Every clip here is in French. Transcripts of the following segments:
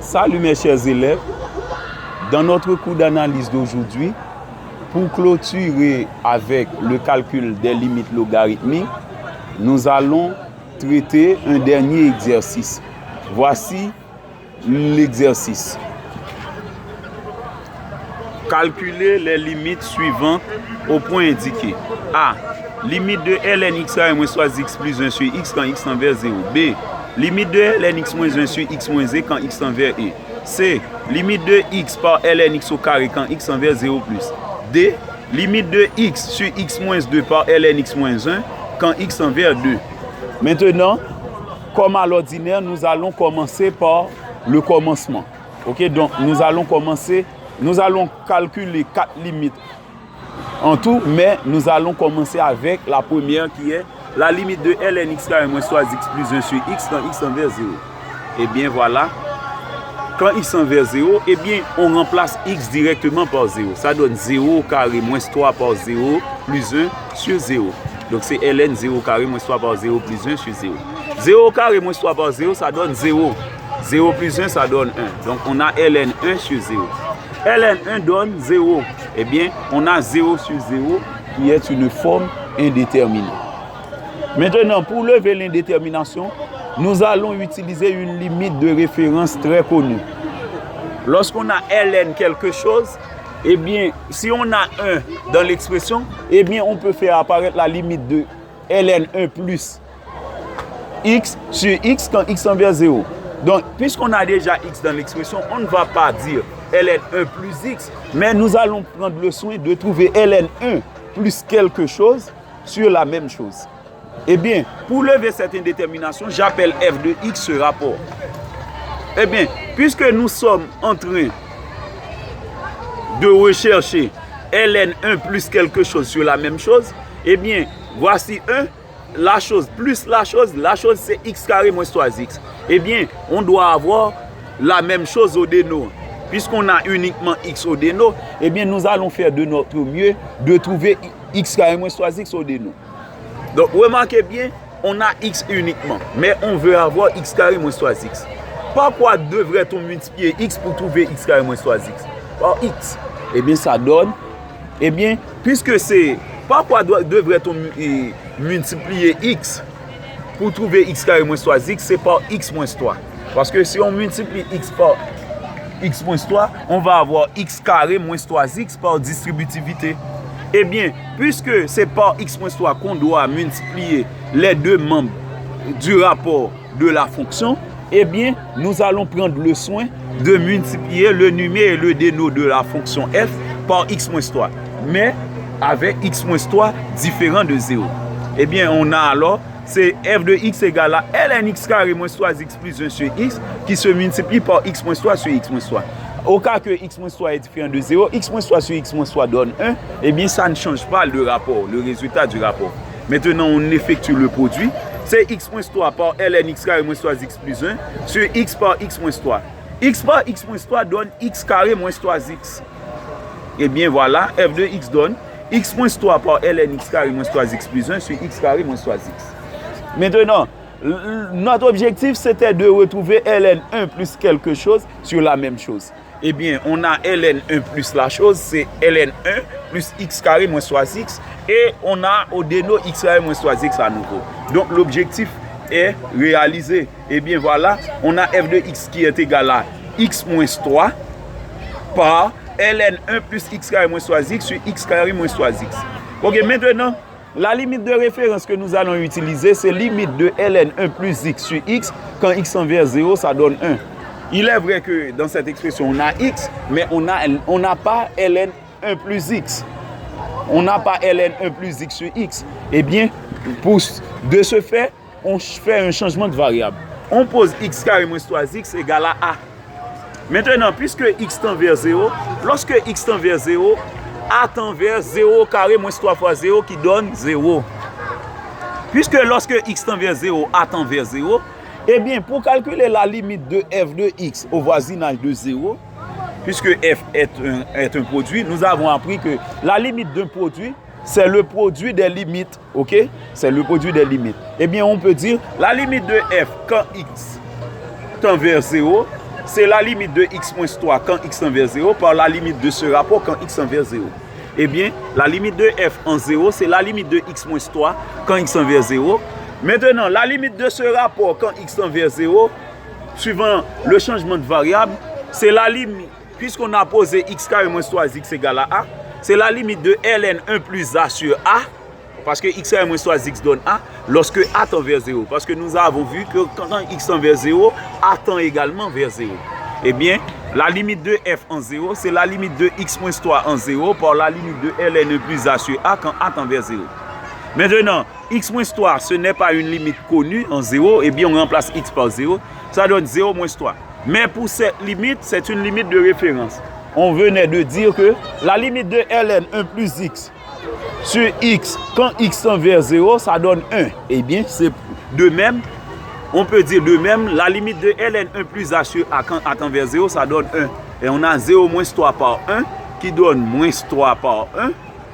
Salut mes chers élèves. Dans notre cours d'analyse d'aujourd'hui, pour clôturer avec le calcul des limites logarithmiques, nous allons traiter un dernier exercice. Voici l'exercice. Calculer les limites suivantes au point indiqué. A. Limite de ln x carré moins soit x plus 1 sur x quand x tend vers 0. B. Limite de ln x moins 1 sur x moins e quand x tend vers e. C. Limite de x par ln x au carré quand x tend vers 0 plus. D. Limite de x sur x moins 2 par ln x moins 1 quand x tend vers 2. Maintenant, comme à l'ordinaire, nous allons commencer par le commencement. Ok, donc nous allons calculer 4 limites en tout, mais nous allons commencer avec la première qui est la limite de ln x carré moins soit x plus 1 sur x quand x tend vers 0. Et bien voilà, quand x tend vers 0, et bien on remplace x directement par 0. Ça donne 0 carré moins 3 par 0 plus 1 sur 0. Donc c'est ln 0 carré moins 3 par 0 plus 1 sur 0. 0 carré moins 3 par 0, ça donne 0. 0 plus 1, ça donne 1. Donc on a ln 1 sur 0. ln 1 donne 0. Eh bien, on a 0 sur 0 qui est une forme indéterminée. Maintenant, pour lever l'indétermination, nous allons utiliser une limite de référence très connue. Lorsqu'on a ln quelque chose, eh bien, si on a 1 dans l'expression, eh bien, on peut faire apparaître la limite de ln 1 plus x sur x quand x tend vers 0. Donc, puisqu'on a déjà x dans l'expression, on ne va pas dire ln1 plus x, mais nous allons prendre le soin de trouver ln1 plus quelque chose sur la même chose. Eh bien, pour lever cette indétermination, j'appelle f de x ce rapport. Eh bien, puisque nous sommes en train de rechercher ln1 plus quelque chose sur la même chose, eh bien, voici 1, la chose plus la chose c'est x carré moins 3x. Eh bien, on doit avoir la même chose au déno. Puisqu'on a uniquement x au déno, eh bien, nous allons faire de notre mieux de trouver x carré moins 3x au déno. Donc, remarquez bien, on a x uniquement, mais on veut avoir x carré moins 3x. Par quoi devrait-on multiplier x pour trouver x carré moins 3x? Par x. Eh bien, ça donne, eh bien, puisque c'est, par quoi devrait-on multiplier x pour trouver x carré moins 3x? C'est par x moins 3. Parce que si on multiplie x par x moins 3, on va avoir x carré moins 3x par distributivité. Eh bien, puisque c'est par x moins 3 qu'on doit multiplier les deux membres du rapport de la fonction, eh bien, nous allons prendre le soin de multiplier le numé et le déno de la fonction f par x moins 3, mais avec x moins 3 différent de 0. Eh bien, on a alors, c'est f de x égale à ln x carré moins 3x plus 1 sur x qui se multiplie par x moins 3 sur x moins 3. Au cas que x moins 3 est différent de 0, x moins 3 sur x moins 3 donne 1, eh bien ça ne change pas le rapport, le résultat du rapport. Maintenant, on effectue le produit. C'est x moins 3 par ln x carré moins 3x plus 1 sur x par x moins 3. X par x moins 3 donne x carré moins 3x. Eh bien voilà, f de x donne x moins 3 par ln x carré moins 3x plus 1 sur x carré moins 3x. Maintenant, notre objectif c'était de retrouver ln1 plus quelque chose sur la même chose. Eh bien, on a ln1 plus la chose, c'est ln1 plus x carré moins 3x. Et on a au déno x carré moins 3x à nouveau. Donc l'objectif est réalisé. Eh bien voilà, on a f de x qui est égal à x moins 3 par ln1 plus x carré moins 3x sur x carré moins 3x. Ok, maintenant, la limite de référence que nous allons utiliser, c'est limite de ln1 plus x sur x. Quand x tend vers 0, ça donne 1. Il est vrai que dans cette expression, on a x, mais on n'a pas ln1 plus x. On n'a pas ln1 plus x sur x. Eh bien, de ce fait, on fait un changement de variable. On pose x carré moins 3x égale à a. Maintenant, puisque x tend vers 0, lorsque x tend vers 0, a tend vers 0 carré moins 3 fois 0 qui donne 0. Puisque lorsque x tend vers 0, a tend vers 0, eh bien, pour calculer la limite de f de x au voisinage de 0, puisque f est un produit, nous avons appris que la limite d'un produit, c'est le produit des limites. Ok? C'est le produit des limites. Eh bien, on peut dire la limite de f quand x tend vers 0, c'est la limite de x moins 3 quand x tend vers 0 par la limite de ce rapport quand x tend vers 0. Eh bien, la limite de f en 0, c'est la limite de x moins 3 quand x tend vers 0. Maintenant, la limite de ce rapport quand x tend vers 0, suivant le changement de variable, c'est la limite, puisqu'on a posé x carré moins 3x égale à a, c'est la limite de ln 1 plus a sur a, parce que x carré moins 3x donne a, lorsque a tend vers 0. Parce que nous avons vu que quand x tend vers 0, a tend également vers 0. Eh bien, la limite de f en 0, c'est la limite de x moins 3 en 0 par la limite de ln 1 plus a sur a quand a tend vers 0. Maintenant, x moins 3, ce n'est pas une limite connue en 0, eh bien on remplace x par 0, ça donne 0 moins 3. Mais pour cette limite, c'est une limite de référence. On venait de dire que la limite de ln 1 plus x sur x, quand x tend vers 0, ça donne 1. Eh bien, c'est de même, on peut dire de même, la limite de ln 1 plus a sur a quand a tend vers 0, ça donne 1. Et on a 0 moins 3 par 1, qui donne moins 3 par 1.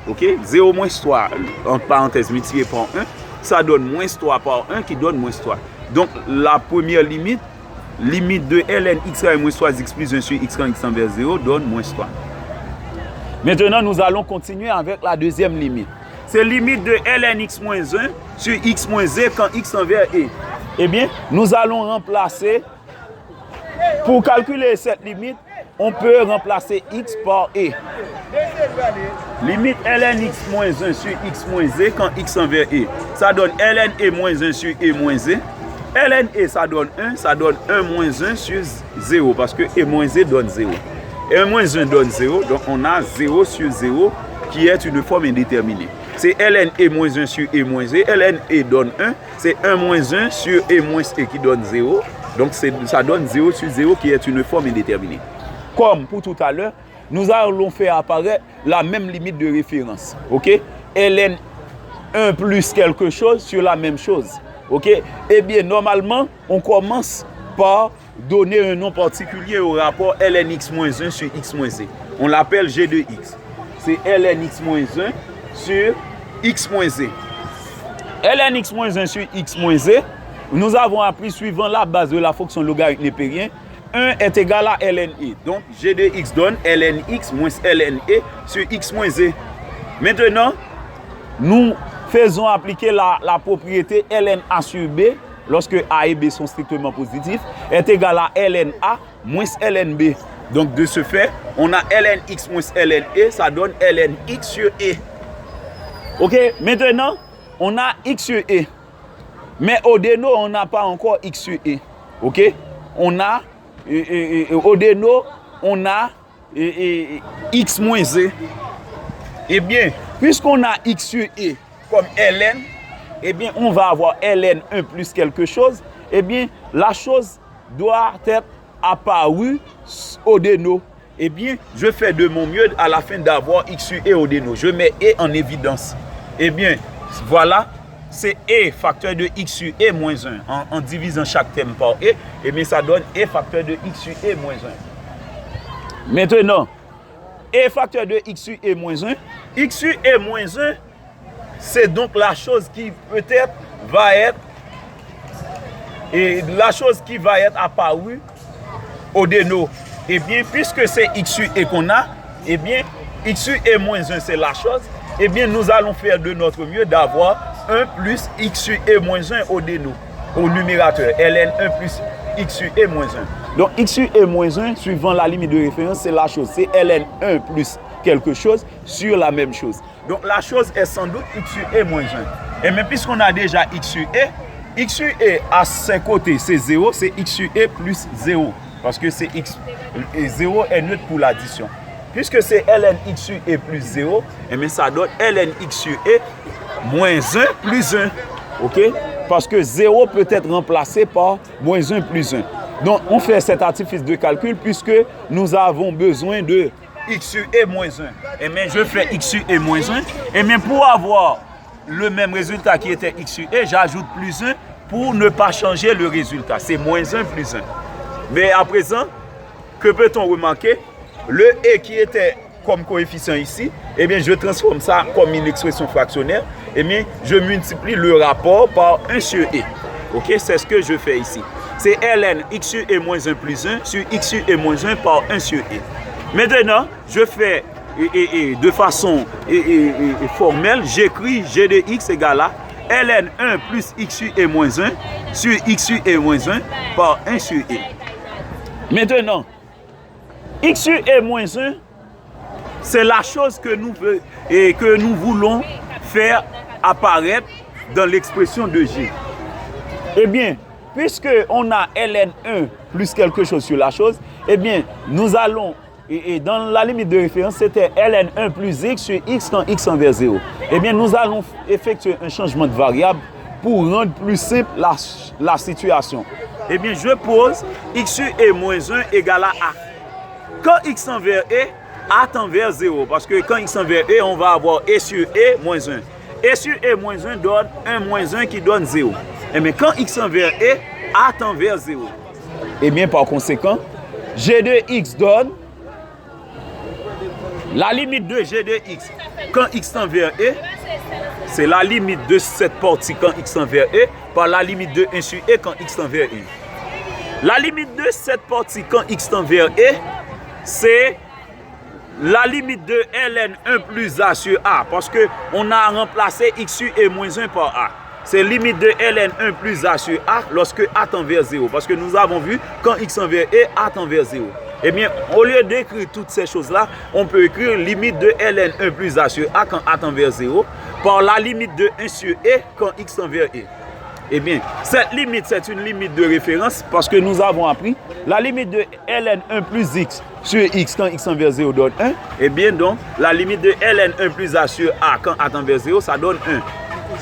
Ok, 0 moins 3, entre parenthèses, multiplié par 1, ça donne moins 3 par 1 qui donne moins 3. Donc, la première limite, limite de ln x moins 3x plus 1 sur x quand x tend vers 0, donne moins 3. Maintenant, nous allons continuer avec la deuxième limite. C'est limite de ln x moins 1 sur x moins z quand x tend vers e. Eh bien, nous allons remplacer, pour calculer cette limite, on peut remplacer x par e. Limite ln x moins 1 sur x moins z quand x tend vers e. Ça donne ln e moins 1 sur e moins z. ln e, ça donne 1 moins 1 sur 0, parce que e moins z donne 0. E moins 1 donne 0, donc on a 0 sur 0 qui est une forme indéterminée. C'est ln e moins 1 sur e moins z. Ln e donne 1, c'est 1 moins 1 sur e moins e qui donne 0. Donc ça donne 0 sur 0 qui est une forme indéterminée. Comme pour tout à l'heure, nous allons faire apparaître la même limite de référence. Ok? ln 1 plus quelque chose sur la même chose. Ok? Eh bien, normalement, on commence par donner un nom particulier au rapport ln x moins 1 sur x moins z. On l'appelle g de x. C'est ln x moins 1 sur x moins z. ln x moins 1 sur x moins z, nous avons appris suivant la base de la fonction logarithme népérien, 1 est égal à ln e. Donc, g de x donne ln x moins ln e sur x moins z. Maintenant, nous faisons appliquer la propriété ln a sur b, lorsque a et b sont strictement positifs, est égal à ln a moins ln b. Donc, de ce fait, on a ln x moins ln e, ça donne ln x sur e. Ok, maintenant, on a x sur e. Mais au déno, on n'a pas encore x sur e. Ok, on a au déno, on a x moins z. Eh bien, puisqu'on a x sur e comme ln, eh bien, on va avoir ln 1 plus quelque chose. Eh bien, la chose doit être apparue au déno. Eh bien, je fais de mon mieux à la fin d'avoir x sur e au déno. Je mets e en évidence. Eh bien, voilà. C'est e facteur de x sur e moins 1. En divisant chaque terme par e, et bien ça donne e facteur de x sur e moins 1. Maintenant, e facteur de x sur e moins 1. X sur e moins 1, c'est donc la chose qui peut-être va être, et la chose qui va être apparue au déno. Et bien, puisque c'est x sur e qu'on a, et bien, x sur e moins 1, c'est la chose, et bien, nous allons faire de notre mieux d'avoir 1 plus x sur e moins 1 au déno, au numérateur, ln 1 plus x sur e moins 1. Donc, x sur e moins 1, suivant la limite de référence, c'est la chose. C'est ln 1 plus quelque chose sur la même chose. Donc, la chose est sans doute x sur e moins 1. Et même puisqu'on a déjà x sur e à ses côtés, c'est 0, c'est x sur e plus 0. Parce que c'est x, et 0 est neutre pour l'addition. Puisque c'est ln x sur e plus 0, et bien ça donne ln x sur e moins 1 plus 1. Ok? Parce que 0 peut être remplacé par moins 1 plus 1. Donc, on fait cet artifice de calcul puisque nous avons besoin de x sur e moins 1. Et bien, je fais x sur e moins 1. Et bien, pour avoir le même résultat qui était x sur e, j'ajoute plus 1 pour ne pas changer le résultat. C'est moins 1 plus 1. Mais à présent, que peut-on remarquer? Le e qui était comme coefficient ici, eh bien, je transforme ça comme une expression fractionnaire. Eh bien, je multiplie le rapport par 1 sur e. Ok, c'est ce que je fais ici. c'est ln x sur e moins 1 plus 1 sur x sur e moins 1 par 1 sur e. Maintenant, je fais de façon formelle, j'écris g de x égale à ln 1 plus x sur e moins 1 sur x sur e moins 1 par 1 sur e. Maintenant, x sur e moins 1, c'est la chose que nous voulons faire apparaître dans l'expression de g. Eh bien, puisque on a ln1 plus quelque chose sur la chose, eh bien, nous allons, et dans la limite de référence, c'était ln1 plus x sur x quand x tend vers 0. Eh bien, nous allons effectuer un changement de variable pour rendre plus simple la situation. Eh bien, je pose x sur e moins 1 égale à a. Quand x tend vers e, a tend vers 0. Parce que quand x tend vers e, on va avoir e sur e moins 1. E sur e moins 1 donne 1 moins 1 qui donne 0. Et bien, quand x tend vers e, a tend vers 0. Et bien, par conséquent, g de x donne la limite de g de x quand x tend vers e, c'est la limite de cette partie quand x tend vers e par la limite de 1 sur e quand x tend vers e. La limite de cette partie quand x tend vers e, c'est la limite de ln1 plus a sur a, parce qu'on a remplacé x sur e moins 1 par a. C'est limite de ln1 plus a sur a lorsque a tend vers 0. Parce que nous avons vu, quand x tend vers e, a tend vers 0. Eh bien, au lieu d'écrire toutes ces choses-là, on peut écrire limite de ln1 plus a sur a quand a tend vers 0 par la limite de 1 sur e quand x tend vers e. Eh bien, cette limite, c'est une limite de référence parce que nous avons appris la limite de ln1 plus x sur x quand x tend vers 0 donne 1. Eh bien, donc, la limite de ln1 plus a sur a quand a tend vers 0, ça donne 1.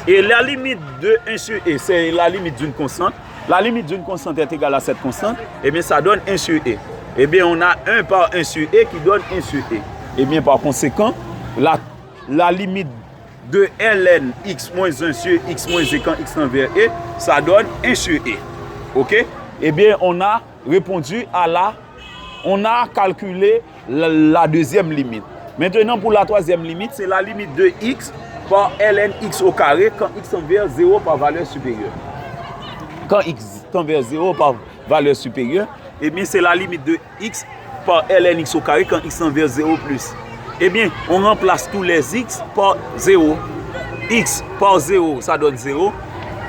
Et la limite de 1 sur e, c'est la limite d'une constante. La limite d'une constante est égale à cette constante. Eh bien, ça donne 1 sur e. Eh bien, on a 1 par 1 sur e qui donne 1 sur e. Eh bien, par conséquent, la limite de ln x moins 1 sur x moins e quand x tend vers e, ça donne 1 sur e. Ok? Eh bien, on a répondu on a calculé la deuxième limite. Maintenant, pour la troisième limite, c'est la limite de x par ln x au carré quand x tend vers 0 par valeur supérieure. Quand x tend vers 0 par valeur supérieure, eh bien, c'est la limite de x par ln x au carré quand x tend vers 0 plus. Eh bien, on remplace tous les x par 0. X par 0, ça donne 0.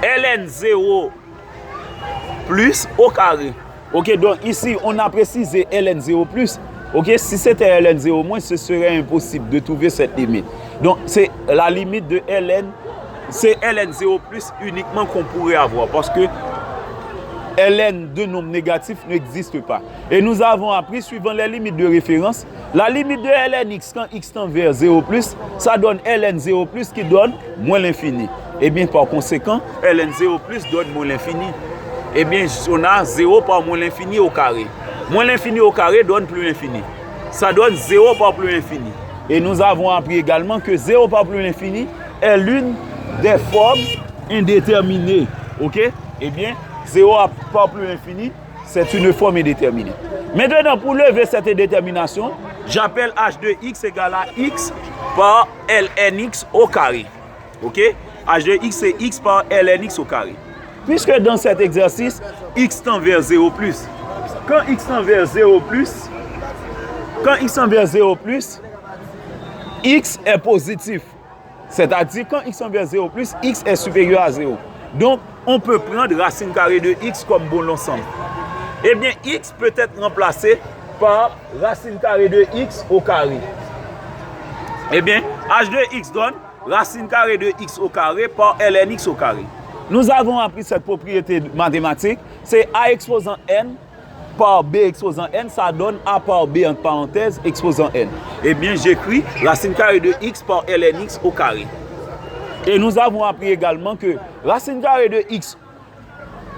ln 0 plus au carré. Ok, donc ici, on a précisé ln 0 plus. Ok, si c'était ln 0 moins, ce serait impossible de trouver cette limite. Donc, c'est la limite de ln, c'est ln 0 plus uniquement qu'on pourrait avoir. Parce que ln de nombre négatif n'existe pas. Et nous avons appris, suivant les limites de référence, la limite de ln x quand x tend vers 0 plus, ça donne ln 0 plus qui donne moins l'infini. Et bien, par conséquent, ln 0 plus donne moins l'infini. Et bien, on a 0 par moins l'infini au carré. Moins l'infini au carré donne plus l'infini. Ça donne 0 par plus l'infini. Et nous avons appris également que 0 par plus l'infini est l'une des formes indéterminées. Ok? Eh bien, 0 par plus l'infini, c'est une forme indéterminée. Maintenant, pour lever cette indétermination, j'appelle h de x égale à x par lnx au carré. Ok? H de x, c'est x par lnx au carré. Puisque dans cet exercice, x tend vers 0 plus. Quand x tend vers 0 plus, x est positif. C'est-à-dire, quand x tend vers 0 plus, x est supérieur à 0. Donc, on peut prendre racine carrée de x comme bon ensemble. Eh bien, x peut être remplacé par racine carrée de x au carré. Eh bien, h de x donne racine carrée de x au carré par lnx au carré. Nous avons appris cette propriété mathématique. C'est a exposant n par b exposant n, ça donne a par b entre parenthèses exposant n. Eh bien, j'écris racine carrée de x par lnx au carré. Et nous avons appris également que racine carrée de x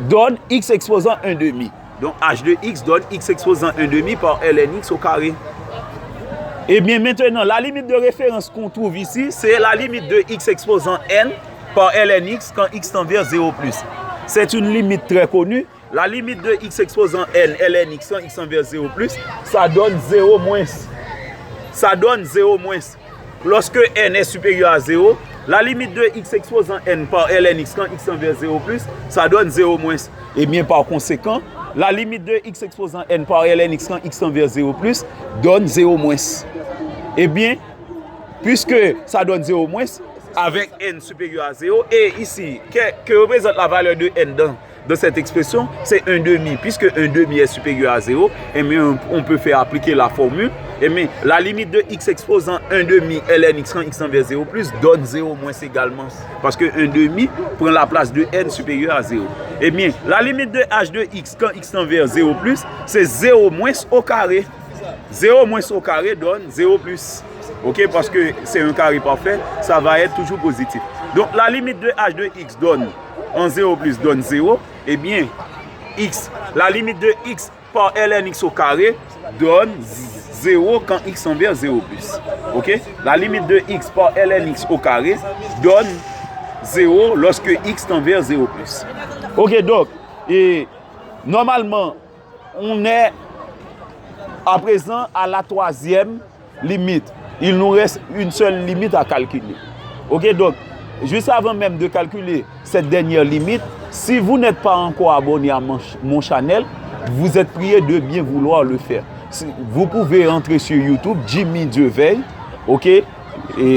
donne x exposant 1 demi. Donc h de x donne x exposant 1 demi par lnx au carré. Et bien maintenant, la limite de référence qu'on trouve ici, c'est la limite de x exposant n par lnx quand x tend vers 0 plus. C'est une limite très connue. La limite de x exposant n, lnx quand x tend vers 0 plus, ça donne 0 moins. Ça donne 0 moins. Lorsque n est supérieur à 0, la limite de x exposant n par ln x quand x tend vers 0 plus, ça donne 0 moins. Et bien par conséquent, la limite de x exposant n par ln x quand x tend vers 0 plus donne 0 moins. Et bien, puisque ça donne 0 moins, avec n supérieur à 0, et ici, que représente la valeur de n dans cette expression, c'est 1 demi. Puisque 1 demi est supérieur à 0, et bien on peut faire appliquer la formule. Et bien la limite de x exposant 1 demi ln x quand x tend vers 0 plus donne 0 moins également. Parce que 1 demi prend la place de n supérieur à 0. Et bien la limite de h de x quand x tend vers 0 plus, c'est 0 moins au carré. 0 moins au carré donne 0 plus. Ok, parce que c'est un carré parfait, ça va être toujours positif. Donc la limite de h de x donne en 0 plus donne 0. Et bien x, la limite de x par ln x au carré donne 0 quand x tend vers 0 plus. Ok, la limite de x par ln x au carré donne 0 lorsque x tend vers 0 plus. Ok, donc, et normalement, on est à présent à la troisième limite. Il nous reste une seule limite à calculer. Ok, donc, juste avant même de calculer cette dernière limite, si vous n'êtes pas encore abonné à mon channel, vous êtes prié de bien vouloir le faire. Vous pouvez entrer sur YouTube, Jimmy Dieveil, ok? Et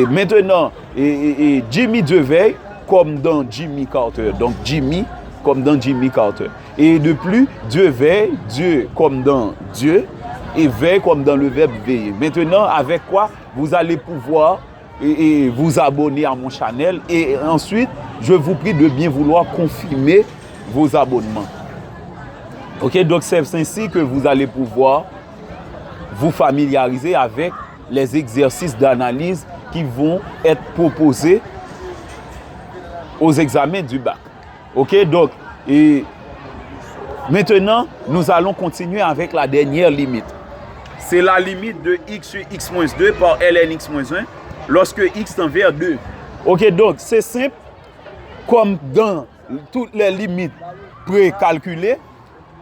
maintenant, Jimmy Dieveil, comme dans Jimmy Carter. Donc, Jimmy, comme dans Jimmy Carter. Et de plus, Dieveil, Dieu comme dans Dieu, et veille comme dans le verbe veiller. Maintenant, avec quoi vous allez pouvoir vous abonner à mon channel. Et ensuite, je vous prie de bien vouloir confirmer vos abonnements. Ok, donc c'est ainsi que vous allez pouvoir vous familiariser avec les exercices d'analyse qui vont être proposés aux examens du bac. Ok, donc, et maintenant, nous allons continuer avec la dernière limite. C'est la limite de x sur x moins 2 par ln x moins 1 lorsque x tend vers 2. Ok, donc c'est simple. Comme dans toutes les limites précalculées,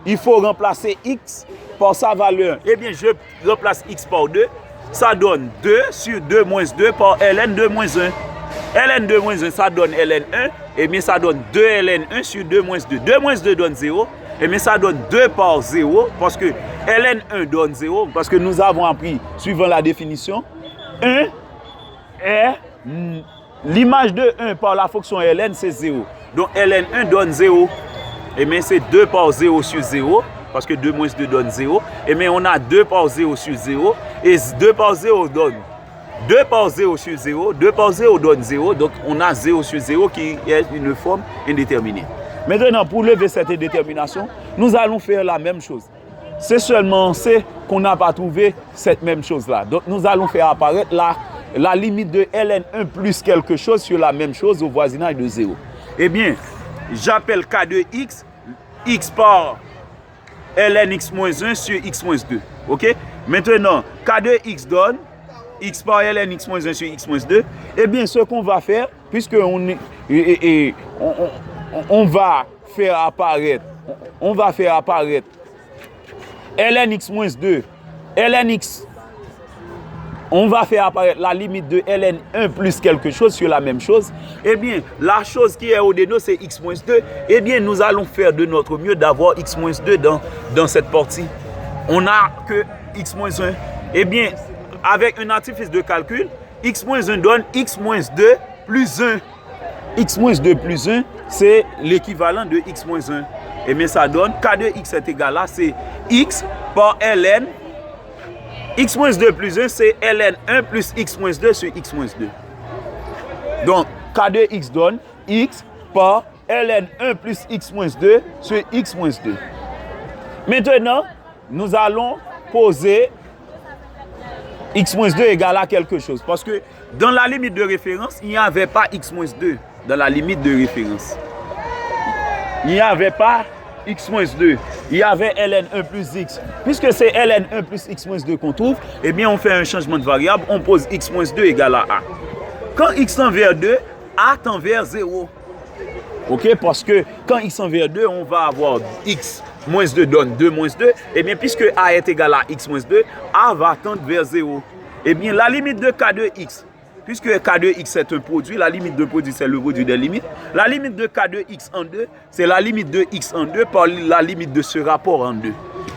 il faut remplacer x par sa valeur. Eh bien, je remplace x par 2. Ça donne 2 sur 2 moins 2 par ln 2 moins 1. ln 2 moins 1, ça donne ln 1. Et bien, ça donne 2 ln 1 sur 2 moins 2. 2 moins 2 donne 0. Et bien, ça donne 2 par 0. Parce que ln 1 donne 0. Parce que nous avons appris, suivant la définition, 1 est l'image de 1 par la fonction ln, c'est 0. Donc, ln 1 donne 0. Et bien, c'est 2 par 0 sur 0. Parce que 2 moins 2 donne 0. Et bien, on a 2 par 0 sur 0. Et 2 par 0 donne 2 par 0 sur 0. 2 par 0 donne 0. Donc, on a 0 sur 0 qui est une forme indéterminée. Maintenant, pour lever cette indétermination, nous allons faire la même chose. C'est seulement qu'on n'a pas trouvé cette même chose-là. Donc, nous allons faire apparaître la limite de ln1 plus quelque chose sur la même chose au voisinage de 0. Eh bien, j'appelle k de x, x par ln x moins 1 sur x moins 2. Ok? Maintenant, k de x donne x par ln x moins 1 sur x moins 2. Eh bien, ce qu'on va faire, puisque on va faire apparaître ln x moins 2, ln x, on va faire apparaître la limite de ln 1 plus quelque chose sur la même chose. Eh bien, la chose qui est au-dessus de nous, c'est x moins 2. Eh bien, nous allons faire de notre mieux d'avoir x moins 2 dans cette partie. On n'a que x moins 1. Eh bien, avec un artifice de calcul, x moins 1 donne x moins 2 plus 1. X moins 2 plus 1, c'est l'équivalent de x moins 1. Et bien ça donne k de x est égal à, c'est x par ln. X moins 2 plus 1, c'est ln 1 plus x moins 2 sur x moins 2. Donc, k de x donne x par ln 1 plus x moins 2 sur x moins 2. Maintenant, nous allons poser x moins 2 égale à quelque chose. Parce que dans la limite de référence, il n'y avait pas x moins 2. Dans la limite de référence, il n'y avait pas x moins 2. Il y avait ln1 plus x. Puisque c'est ln1 plus x moins 2 qu'on trouve, eh bien on fait un changement de variable. On pose x moins 2 égale à a. Quand x tend vers 2, a tend vers 0. Ok, parce que quand x tend vers 2, on va avoir x moins 2 donne 2 moins 2. Eh bien, puisque a est égal à x moins 2, a va tendre vers 0. Eh bien, la limite de k de x puisque K de x est un produit, la limite de produit c'est le produit des limites. La limite de K de x en 2, c'est la limite de x en 2 par la limite de ce rapport en 2.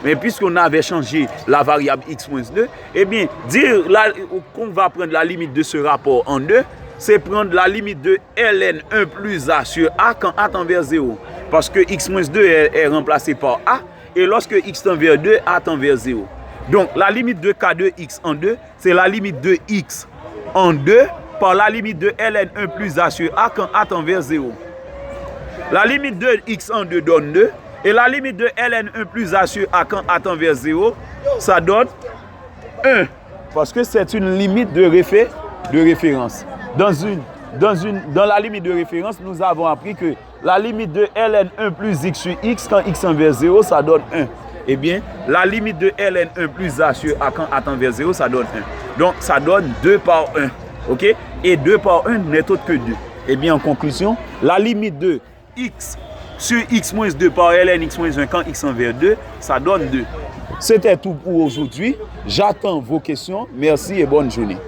Mais puisqu'on avait changé la variable x moins 2, eh bien, dire qu'on va prendre la limite de ce rapport en 2, c'est prendre la limite de ln 1 plus a sur a quand a tend vers 0. Parce que x moins 2 est remplacé par a, et lorsque x tend vers 2, a tend vers 0. Donc, la limite de K de x en 2, c'est la limite de x en 2 par la limite de ln 1 plus a sur a quand a tend vers 0. La limite de x en 2 donne 2, et la limite de ln 1 plus a sur a quand a tend vers 0, ça donne 1. Parce que c'est une limite de référence. Dans la limite de référence, nous avons appris que la limite de ln 1 plus x sur x quand x tend vers 0, ça donne 1. Eh bien, la limite de ln 1 plus a sur a quand a tend vers 0, ça donne 1. Donc, ça donne 2 par 1. OK? Et 2 par 1 n'est autre que 2. Eh bien, en conclusion, la limite de x sur x moins 2 par ln x moins 1 quand x tend vers 2, ça donne 2. C'était tout pour aujourd'hui. J'attends vos questions. Merci et bonne journée.